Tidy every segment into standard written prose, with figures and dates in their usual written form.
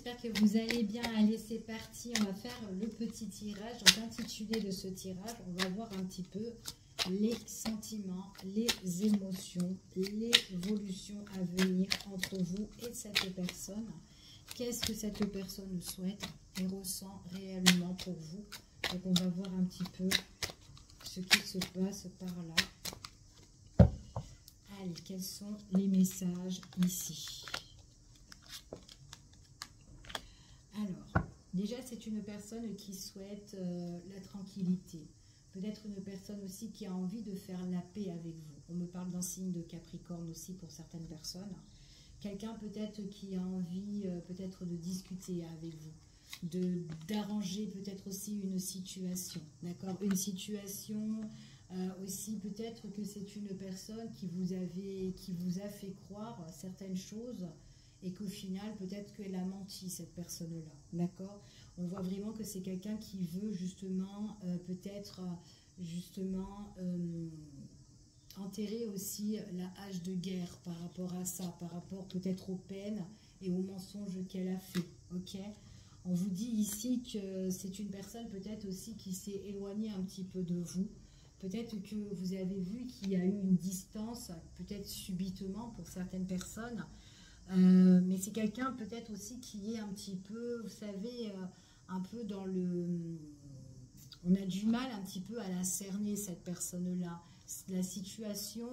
j'espère que vous allez bien. Allez, c'est parti, on va faire le petit tirage. Donc, intitulé de ce tirage, on va voir un petit peu les sentiments, les émotions, l'évolution à venir entre vous et cette personne. Qu'est-ce que cette personne souhaite et ressent réellement pour vous? Donc, on va voir un petit peu ce qui se passe par là. Allez, quels sont les messages ici? Alors, déjà, c'est une personne qui souhaite la tranquillité. Peut-être une personne aussi qui a envie de faire la paix avec vous. On me parle d'un signe de Capricorne aussi pour certaines personnes. Quelqu'un peut-être qui a envie peut-être de discuter avec vous, d'arranger peut-être aussi une situation, d'accord? Une situation aussi, peut-être que c'est une personne qui vous a fait croire certaines choses et qu'au final, peut-être qu'elle a menti, cette personne-là, d'accord? On voit vraiment que c'est quelqu'un qui veut justement, peut-être, justement, enterrer aussi la hache de guerre par rapport à ça, par rapport peut-être aux peines et aux mensonges qu'elle a fait, ok? On vous dit ici que c'est une personne peut-être aussi qui s'est éloignée un petit peu de vous. Peut-être que vous avez vu qu'il y a eu une distance, peut-être subitement pour certaines personnes. Mais c'est quelqu'un peut-être aussi qui est un petit peu, vous savez, un peu dans le... On a du mal un petit peu à la cerner, cette personne-là. La situation,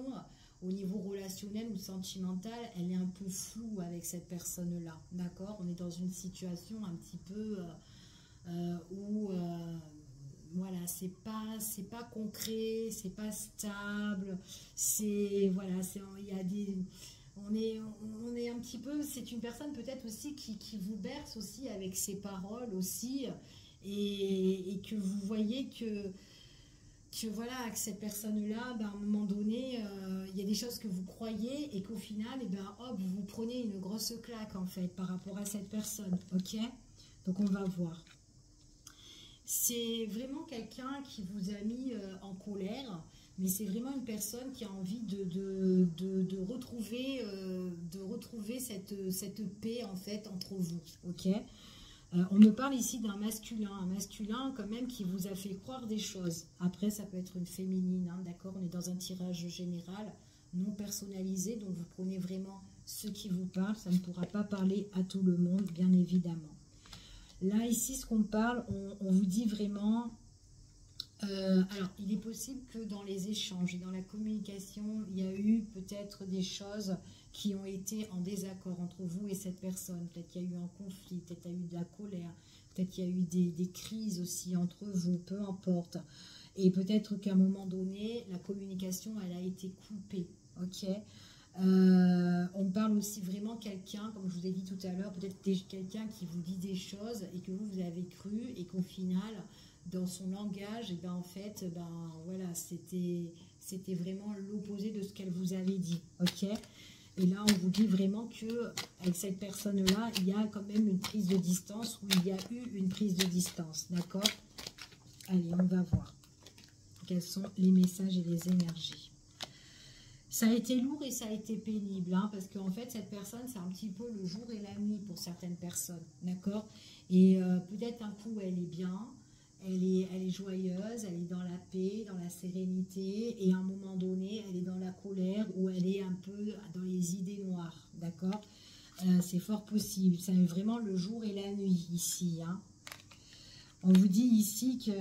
au niveau relationnel ou sentimental, elle est un peu floue avec cette personne-là, d'accord? On est dans une situation un petit peu où... voilà, c'est pas concret, c'est pas stable, c'est... Voilà, il y a des... On est un petit peu, c'est une personne peut-être aussi qui vous berce aussi avec ses paroles aussi, et que vous voyez que voilà, que cette personne-là, ben, à un moment donné, il y a des choses que vous croyez et qu'au final, et ben, hop, vous prenez une grosse claque en fait par rapport à cette personne, ok? Donc on va voir. C'est vraiment quelqu'un qui vous a mis en colère, mais c'est vraiment une personne qui a envie de retrouver cette paix en fait entre vous, ok? On me parle ici d'un masculin, un masculin quand même qui vous a fait croire des choses. Après, ça peut être une féminine, hein, d'accord? On est dans un tirage général, non personnalisé, donc vous prenez vraiment ce qui vous parle. Ça ne pourra pas parler à tout le monde, bien évidemment. Là, ici, ce qu'on parle, on vous dit vraiment... alors, il est possible que dans les échanges et dans la communication, il y a eu peut-être des choses qui ont été en désaccord entre vous et cette personne. Peut-être qu'il y a eu un conflit, peut-être qu'il y a eu de la colère, peut-être qu'il y a eu des crises aussi entre vous, peu importe. Et peut-être qu'à un moment donné, la communication, elle a été coupée, ok? On parle aussi vraiment quelqu'un, comme je vous ai dit tout à l'heure, peut-être quelqu'un qui vous dit des choses et que vous avez cru et qu'au final, dans son langage, et ben en fait, ben voilà, c'était vraiment l'opposé de ce qu'elle vous avait dit, ok? Et là, on vous dit vraiment que avec cette personne-là, il y a quand même une prise de distance, ou il y a eu une prise de distance, d'accord? Allez, on va voir quels sont les messages et les énergies. Ça a été lourd et ça a été pénible, hein, parce qu'en fait, cette personne, c'est un petit peu le jour et la nuit pour certaines personnes, d'accord? Et peut-être un coup, elle est bien, elle est joyeuse, elle est dans la paix, dans la sérénité, et à un moment donné, elle est dans la colère, ou elle est un peu dans les idées noires, d'accord? C'est fort possible, c'est vraiment le jour et la nuit ici, hein. On vous dit ici que,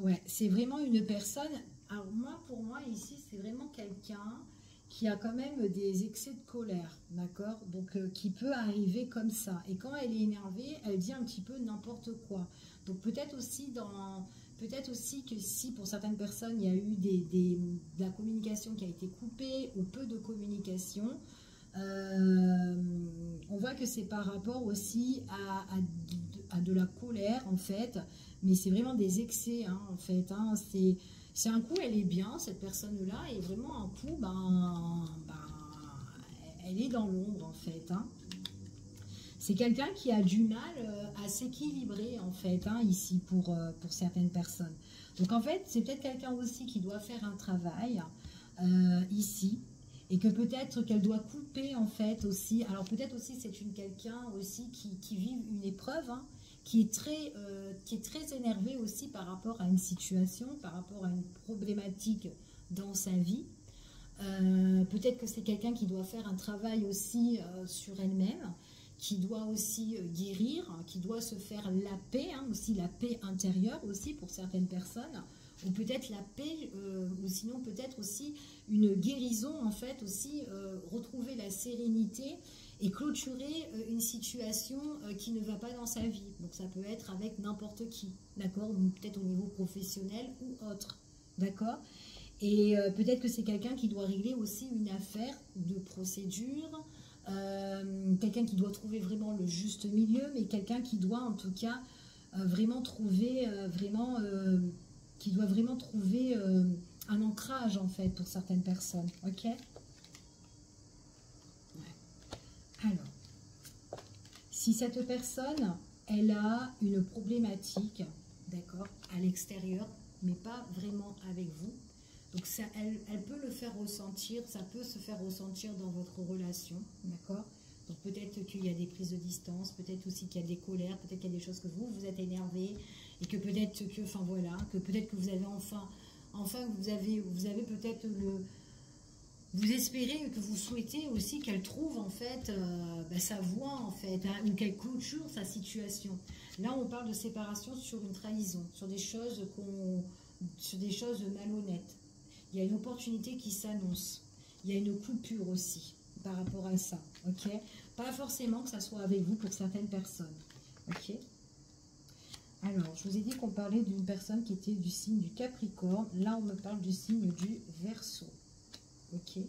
ouais, c'est vraiment une personne... Alors moi, pour moi, ici, c'est vraiment quelqu'un qui a quand même des excès de colère, d'accord? Donc, qui peut arriver comme ça. Et quand elle est énervée, elle dit un petit peu n'importe quoi. Donc, peut-être aussi que si, pour certaines personnes, il y a eu de la communication qui a été coupée ou peu de communication, on voit que c'est par rapport aussi à de la colère, en fait. Mais c'est vraiment des excès, hein, en fait, hein. C'est un coup, elle est bien, cette personne-là, et vraiment un coup, elle est dans l'ombre, en fait, hein. C'est quelqu'un qui a du mal à s'équilibrer, en fait, hein, ici, pour certaines personnes. Donc, en fait, c'est peut-être quelqu'un aussi qui doit faire un travail, ici, Et que peut-être qu'elle doit couper en fait aussi. Alors peut-être aussi c'est quelqu'un aussi qui vit une épreuve, hein, qui est très énervé aussi par rapport à une situation, par rapport à une problématique dans sa vie. Peut-être que c'est quelqu'un qui doit faire un travail aussi sur elle-même, qui doit aussi guérir, qui doit se faire la paix, hein, aussi la paix intérieure aussi pour certaines personnes, ou peut-être la paix, ou sinon peut-être aussi une guérison en fait aussi, retrouver la sérénité et clôturer une situation qui ne va pas dans sa vie. Donc ça peut être avec n'importe qui, d'accord, ou peut-être au niveau professionnel ou autre, d'accord. Et peut-être que c'est quelqu'un qui doit régler aussi une affaire de procédure, quelqu'un qui doit trouver vraiment le juste milieu, mais quelqu'un qui doit en tout cas vraiment trouver, qui doit vraiment trouver un ancrage en fait pour certaines personnes, ok. Alors, si cette personne, elle a une problématique, d'accord, à l'extérieur, mais pas vraiment avec vous, donc ça, elle peut le faire ressentir, ça peut se faire ressentir dans votre relation, d'accord. Donc peut-être qu'il y a des prises de distance, peut-être aussi qu'il y a des colères, peut-être qu'il y a des choses que vous êtes énervé, et que peut-être que, enfin voilà, que peut-être que vous avez enfin vous avez peut-être vous espérez, que vous souhaitez aussi qu'elle trouve en fait sa voie en fait, hein, ou qu'elle clôture sa situation. Là on parle de séparation sur une trahison, sur des choses malhonnêtes. Il y a une opportunité qui s'annonce. Il y a une coupure aussi par rapport à ça. Ok. Pas forcément que ça soit avec vous pour certaines personnes. Ok. Alors, je vous ai dit qu'on parlait d'une personne qui était du signe du Capricorne. Là, on me parle du signe du Verseau. Ok.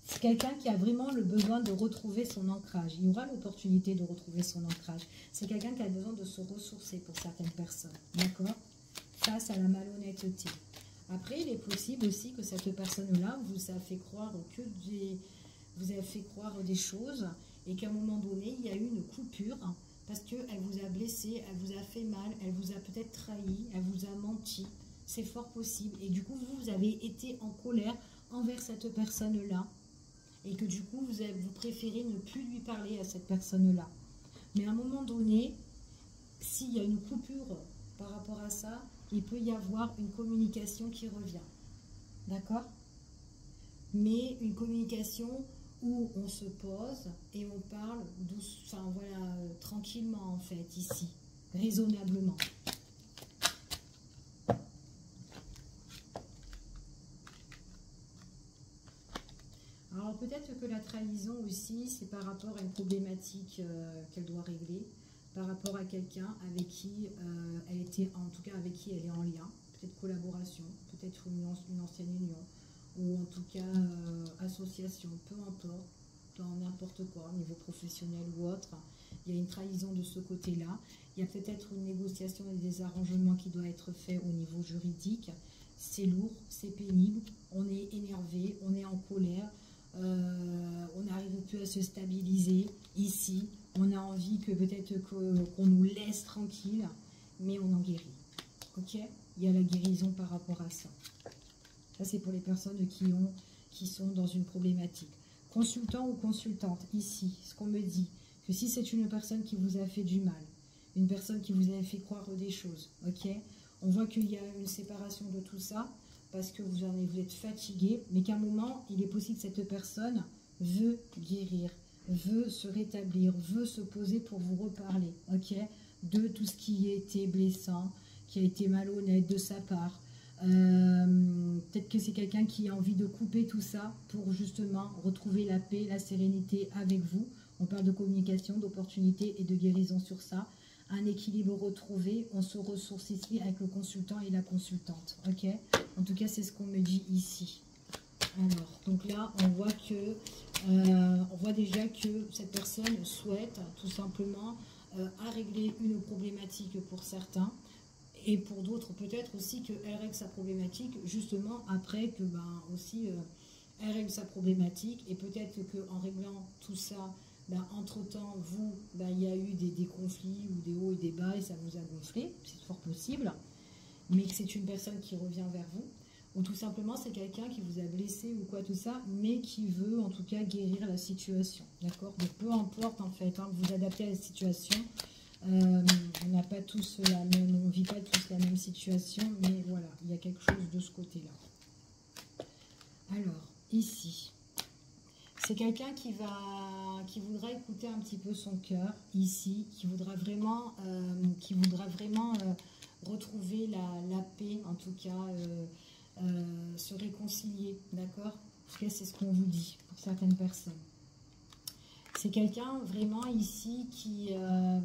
C'est quelqu'un qui a vraiment le besoin de retrouver son ancrage. Il aura l'opportunité de retrouver son ancrage. C'est quelqu'un qui a besoin de se ressourcer pour certaines personnes. D'accord ? Face à la malhonnêteté. Après, il est possible aussi que cette personne-là vous a fait croire des choses et qu'à un moment donné, il y a eu une coupure parce qu'elle vous a blessé, elle vous a fait mal, elle vous a peut-être trahi, elle vous a menti. C'est fort possible. Et du coup, vous avez été en colère envers cette personne-là et que du coup, vous préférez ne plus lui parler à cette personne-là. Mais à un moment donné, s'il y a une coupure par rapport à ça, il peut y avoir une communication qui revient. D'accord? Mais une communication où on se pose et on parle tranquillement en fait, ici, raisonnablement. Alors peut-être que la trahison aussi, c'est par rapport à une problématique qu'elle doit régler, par rapport à quelqu'un avec qui elle était, en tout cas avec qui elle est en lien, peut-être collaboration, peut-être une ancienne union, ou en tout cas association, peu importe, dans n'importe quoi, au niveau professionnel ou autre. Il y a une trahison de ce côté-là. Il y a peut-être une négociation et des arrangements qui doivent être faits au niveau juridique. C'est lourd, c'est pénible, on est énervé, on est en colère, on n'arrive plus à se stabiliser ici. On a envie que peut-être qu'on nous laisse tranquille, mais on en guérit. Ok? Il y a la guérison par rapport à ça. Ça, c'est pour les personnes qui sont dans une problématique. Consultant ou consultante, ici, ce qu'on me dit, que si c'est une personne qui vous a fait du mal, une personne qui vous a fait croire des choses, ok? On voit qu'il y a une séparation de tout ça, parce que vous êtes fatigué, mais qu'à un moment, il est possible que cette personne veut guérir, veut se rétablir, veut se poser pour vous reparler, ok, de tout ce qui a été blessant, qui a été malhonnête de sa part. Peut-être que c'est quelqu'un qui a envie de couper tout ça pour justement retrouver la paix, la sérénité avec vous. On parle de communication, d'opportunité et de guérison sur ça. Un équilibre retrouvé, on se ressource ici avec le consultant et la consultante, ok. En tout cas, c'est ce qu'on me dit ici. Alors, donc là, on voit déjà que cette personne souhaite tout simplement à régler une problématique pour certains, et pour d'autres peut-être aussi qu'elle règle sa problématique justement après que elle règle sa problématique, et peut-être qu'en réglant tout ça, entre-temps, il y a eu des conflits ou des hauts et des bas et ça vous a gonflé, c'est fort possible, mais que c'est une personne qui revient vers vous. ou tout simplement c'est quelqu'un qui vous a blessé ou quoi tout ça, mais qui veut en tout cas guérir la situation, d'accord? Donc peu importe en fait, hein, vous adaptez à la situation. On n'a pas tous la même, on vit pas tous la même situation, mais voilà, il y a quelque chose de ce côté-là. Alors ici, c'est quelqu'un qui voudra écouter un petit peu son cœur ici, qui voudra vraiment, retrouver la paix, en tout cas, se réconcilier, d'accord? En tout cas, c'est ce qu'on vous dit pour certaines personnes. C'est quelqu'un vraiment ici qui a,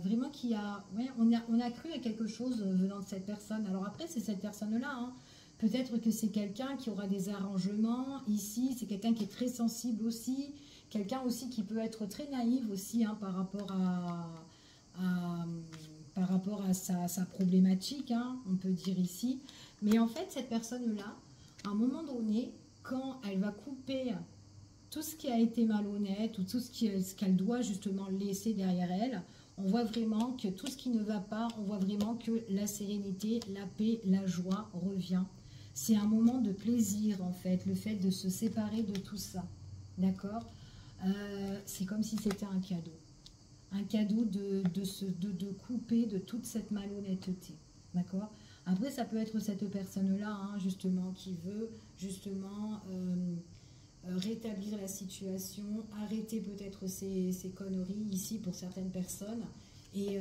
ouais, on a cru à quelque chose venant de cette personne. Alors après, c'est cette personne-là, hein. Peut-être que c'est quelqu'un qui aura des arrangements ici, c'est quelqu'un qui est très sensible aussi, quelqu'un aussi qui peut être très naïf aussi, hein, par rapport à sa problématique, hein, on peut dire ici. Mais en fait, cette personne-là, à un moment donné, quand elle va couper tout ce qui a été malhonnête ou tout ce qu'elle doit justement laisser derrière elle, on voit vraiment que tout ce qui ne va pas, on voit vraiment que la sérénité, la paix, la joie revient. C'est un moment de plaisir en fait, le fait de se séparer de tout ça, d'accord? C'est comme si c'était un cadeau. Un cadeau de couper de toute cette malhonnêteté, d'accord? Après, ça peut être cette personne-là, hein, justement, qui veut justement rétablir la situation, arrêter peut-être ces conneries ici pour certaines personnes et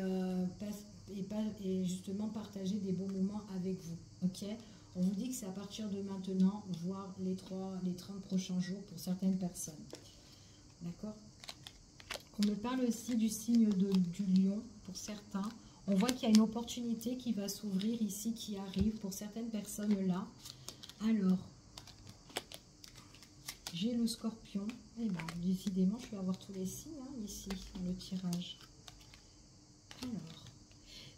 justement partager des bons moments avec vous, ok? On vous dit que c'est à partir de maintenant, voire les 30 prochains jours pour certaines personnes. D'accord? On me parle aussi du signe du lion pour certains. On voit qu'il y a une opportunité qui va s'ouvrir ici, qui arrive pour certaines personnes là. Alors, j'ai le scorpion. Eh bien, décidément, je vais avoir tous les signes hein, ici, dans le tirage. Alors,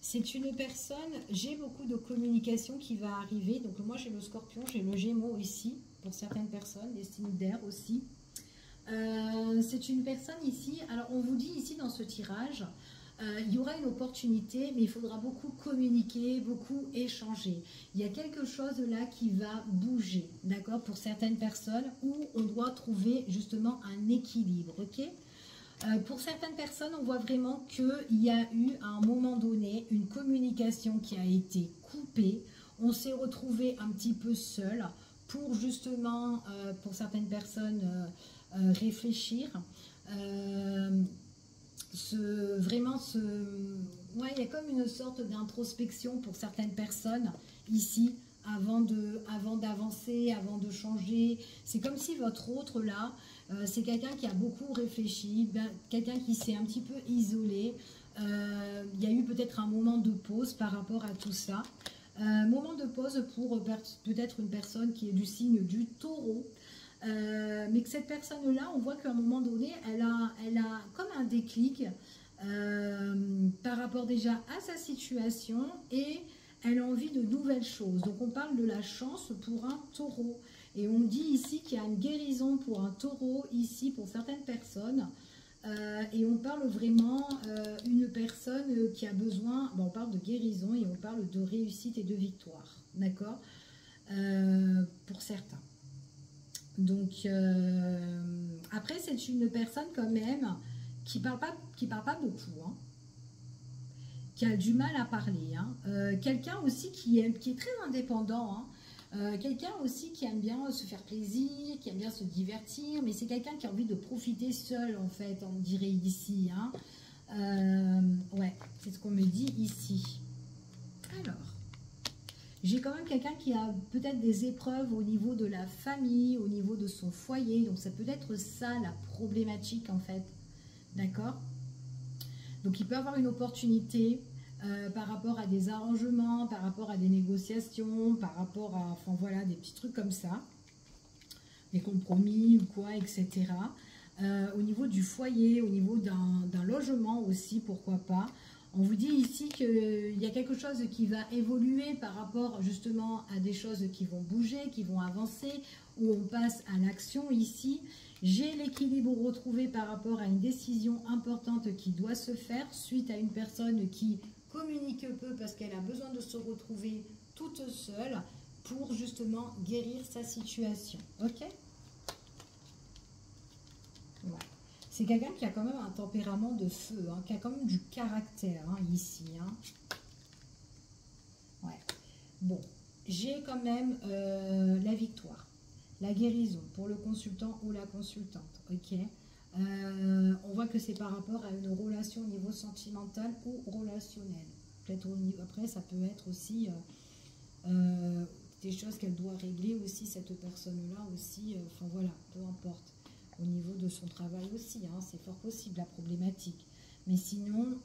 c'est une personne, j'ai beaucoup de communication qui va arriver. Donc moi, j'ai le scorpion, j'ai le gémeaux ici, pour certaines personnes, les signes d'air aussi. C'est une personne ici, alors on vous dit ici dans ce tirage, il y aura une opportunité, mais il faudra beaucoup communiquer, beaucoup échanger. Il y a quelque chose là qui va bouger, d'accord, pour certaines personnes, où on doit trouver justement un équilibre, ok? Pour certaines personnes, on voit vraiment qu'il y a eu à un moment donné une communication qui a été coupée. On s'est retrouvé un petit peu seul pour justement, pour certaines personnes, réfléchir. Ouais, il y a comme une sorte d'introspection pour certaines personnes ici, avant d'avancer, avant de changer. C'est comme si votre autre là, c'est quelqu'un qui a beaucoup réfléchi, quelqu'un qui s'est un petit peu isolé. Il y a eu peut-être un moment de pause par rapport à tout ça. Moment de pause pour peut-être une personne qui est du signe du taureau. Mais que cette personne-là, on voit qu'à un moment donné, elle a comme un déclic par rapport déjà à sa situation et elle a envie de nouvelles choses. Donc on parle de la chance pour un taureau. Et on dit ici qu'il y a une guérison pour un taureau ici pour certaines personnes. Et on parle vraiment une personne qui a besoin, bon, on parle de guérison et on parle de réussite et de victoire. D'accord, pour certains. Donc, après, c'est une personne quand même qui parle pas beaucoup, hein, qui a du mal à parler. Hein. Quelqu'un aussi qui est très indépendant, hein. Quelqu'un aussi qui aime bien se faire plaisir, qui aime bien se divertir, mais c'est quelqu'un qui a envie de profiter seul, en fait, on dirait ici. Hein. Ouais, c'est ce qu'on me dit ici. Alors, j'ai quand même quelqu'un qui a peut-être des épreuves au niveau de la famille, au niveau de son foyer. Donc, ça peut être ça, la problématique, en fait. D'accord? Donc, il peut avoir une opportunité par rapport à des arrangements, par rapport à des négociations, par rapport à, enfin, voilà, des petits trucs comme ça. Des compromis ou quoi, etc. Au niveau du foyer, au niveau d'un logement aussi, pourquoi pas. On vous dit ici qu'il y a quelque chose qui va évoluer par rapport justement à des choses qui vont bouger, qui vont avancer, où on passe à l'action ici. J'ai l'équilibre retrouvé par rapport à une décision importante qui doit se faire suite à une personne qui communique peu parce qu'elle a besoin de se retrouver toute seule. pour justement guérir sa situation. Ok? Ouais. C'est quelqu'un qui a quand même un tempérament de feu, hein, qui a quand même du caractère hein, ici. Hein. Ouais. Bon, j'ai quand même la victoire, la guérison pour le consultant ou la consultante. Ok. On voit que c'est par rapport à une relation au niveau sentimental ou relationnel. Peut-être au niveau, après, ça peut être aussi des choses qu'elle doit régler aussi, cette personne-là aussi. Enfin voilà, peu importe. Au niveau de son travail aussi, hein, c'est fort possible la problématique. Mais sinon,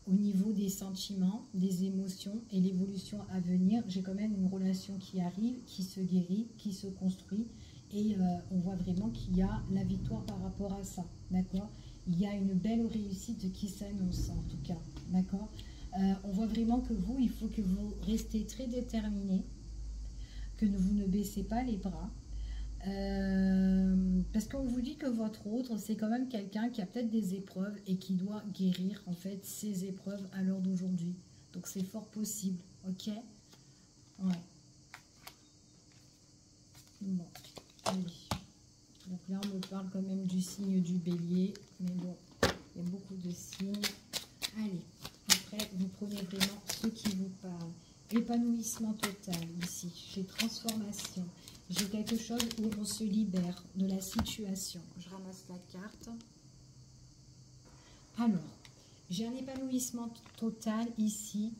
au niveau des sentiments, des émotions et l'évolution à venir, j'ai quand même une relation qui arrive, qui se guérit, qui se construit. Et on voit vraiment qu'il y a la victoire par rapport à ça, d'accord? Il y a une belle réussite qui s'annonce en tout cas, d'accord? On voit vraiment que vous, il faut que vous restez très déterminé, que vous ne baissez pas les bras. Parce qu'on vous dit que votre autre, c'est quand même quelqu'un qui a peut-être des épreuves et qui doit guérir en fait ces épreuves à l'heure d'aujourd'hui. Donc c'est fort possible, ok? Ouais. Bon, allez. Donc là on me parle quand même du signe du bélier, mais bon, il y a beaucoup de signes. Allez, après vous prenez vraiment ce qui vous parle. Épanouissement total ici, j'ai transformation. J'ai quelque chose où on se libère de la situation. Je ramasse la carte. Alors, j'ai un épanouissement total ici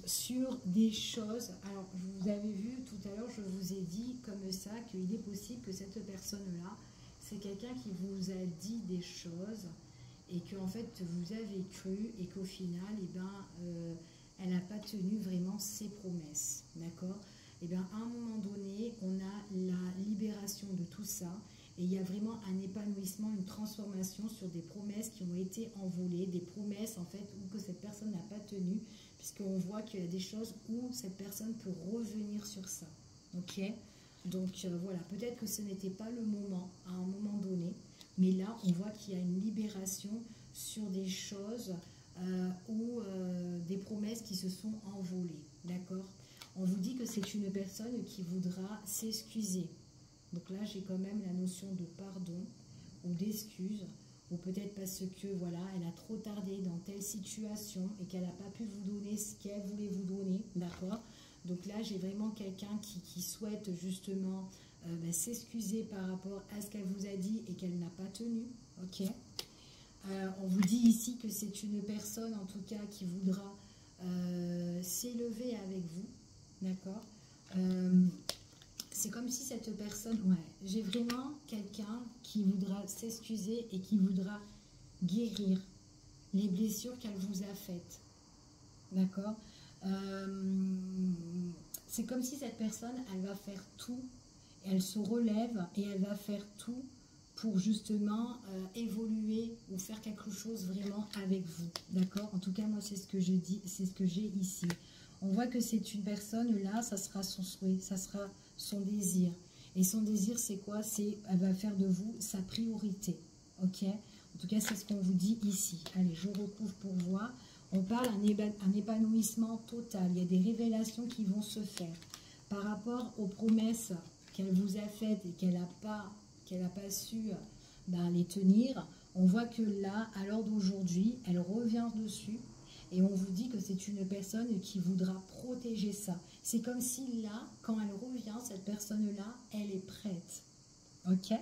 sur des choses. Alors, vous avez vu tout à l'heure, je vous ai dit comme ça qu'il est possible que cette personne-là, c'est quelqu'un qui vous a dit des choses et que en fait vous avez cru et qu'au final, eh ben, elle n'a pas tenu vraiment ses promesses. D'accord? Et bien, à un moment donné, on a la libération de tout ça et il y a vraiment un épanouissement, une transformation sur des promesses qui ont été envolées, des promesses en fait où que cette personne n'a pas tenu, puisqu'on voit qu'il y a des choses où cette personne peut revenir sur ça. Ok? Donc voilà, peut-être que ce n'était pas le moment à un moment donné, mais là on voit qu'il y a une libération sur des choses ou des promesses qui se sont envolées. D'accord? On vous dit que c'est une personne qui voudra s'excuser. Donc là, j'ai quand même la notion de pardon ou d'excuse, ou peut-être parce que voilà, elle a trop tardé dans telle situation et qu'elle n'a pas pu vous donner ce qu'elle voulait vous donner, d'accord? Donc là, j'ai vraiment quelqu'un qui souhaite justement s'excuser par rapport à ce qu'elle vous a dit et qu'elle n'a pas tenu, ok? On vous dit ici que c'est une personne, en tout cas, qui voudra s'élever avec vous. D'accord. C'est comme si cette personne... Ouais, j'ai vraiment quelqu'un qui voudra s'excuser et qui voudra guérir les blessures qu'elle vous a faites. D'accord. C'est comme si cette personne, elle va faire tout, elle se relève et elle va faire tout pour justement évoluer ou faire quelque chose vraiment avec vous. D'accord. En tout cas, moi, c'est ce que je dis, c'est ce que j'ai ici. On voit que c'est une personne, là, ça sera son souhait, ça sera son désir. Et son désir, c'est quoi? C'est, elle va faire de vous sa priorité. Ok? En tout cas, c'est ce qu'on vous dit ici. Allez, je recouvre pour voir. On parle d'un épanouissement total. Il y a des révélations qui vont se faire. Par rapport aux promesses qu'elle vous a faites et qu'elle n'a pas su les tenir, on voit que là, à l'heure d'aujourd'hui, elle revient dessus. Et on vous dit que c'est une personne qui voudra protéger ça. C'est comme si là, quand elle revient, cette personne-là, elle est prête. Ok?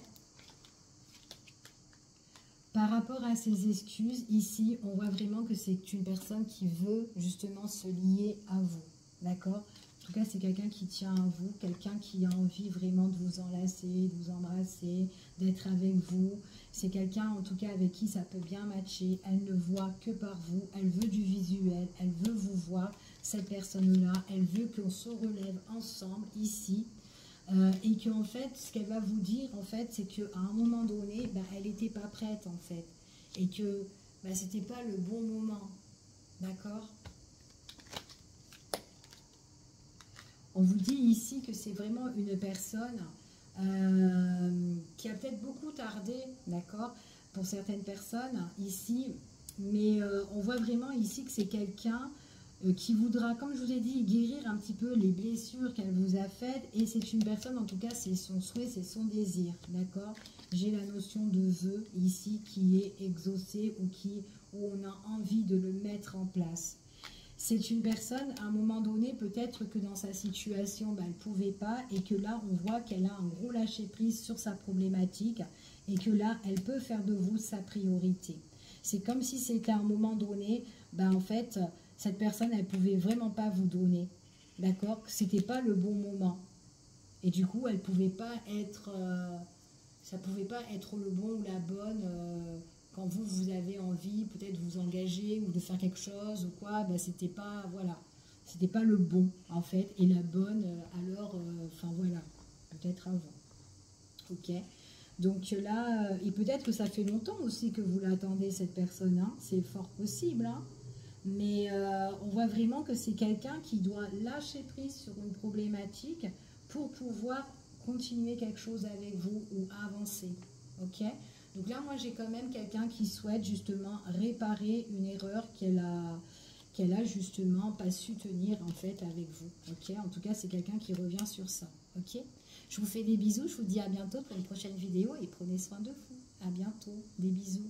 Par rapport à ses excuses, ici, on voit vraiment que c'est une personne qui veut justement se lier à vous. D'accord? En tout cas, c'est quelqu'un qui tient à vous, quelqu'un qui a envie vraiment de vous enlacer, de vous embrasser, d'être avec vous. C'est quelqu'un, en tout cas, avec qui ça peut bien matcher. Elle ne voit que par vous. Elle veut du visuel. Elle veut vous voir, cette personne-là. Elle veut qu'on se relève ensemble, ici. Et qu'en fait, ce qu'elle va vous dire, en fait, c'est qu'à un moment donné, elle n'était pas prête, en fait. Et que c'était pas le bon moment. D'accord? On vous dit ici que c'est vraiment une personne qui a peut-être beaucoup tardé, d'accord, pour certaines personnes ici, mais on voit vraiment ici que c'est quelqu'un qui voudra, comme je vous ai dit, guérir un petit peu les blessures qu'elle vous a faites. Et c'est une personne, en tout cas, c'est son souhait, c'est son désir, d'accord? J'ai la notion de vœu ici qui est exaucé où on a envie de le mettre en place. C'est une personne, à un moment donné, peut-être que dans sa situation, elle ne pouvait pas, et que là, on voit qu'elle a un gros lâcher-prise sur sa problématique, et que là, elle peut faire de vous sa priorité. C'est comme si c'était à un moment donné, en fait, cette personne, elle ne pouvait vraiment pas vous donner, d'accord? C'était pas le bon moment. Et du coup, elle pouvait pas être, ça ne pouvait pas être le bon ou la bonne quand vous avez envie peut-être de vous engager ou de faire quelque chose ou quoi, c'était pas, voilà, c'était pas le bon en fait, et la bonne, alors, enfin voilà, peut-être avant. Ok, donc là, et peut-être que ça fait longtemps aussi que vous l'attendez cette personne, hein, c'est fort possible, hein. Mais on voit vraiment que c'est quelqu'un qui doit lâcher prise sur une problématique pour pouvoir continuer quelque chose avec vous ou avancer. Ok? Donc là, moi, j'ai quand même quelqu'un qui souhaite justement réparer une erreur qu'elle a justement pas su tenir en fait avec vous. Ok? En tout cas, c'est quelqu'un qui revient sur ça. Ok? Je vous fais des bisous. Je vous dis à bientôt pour une prochaine vidéo et prenez soin de vous. À bientôt. Des bisous.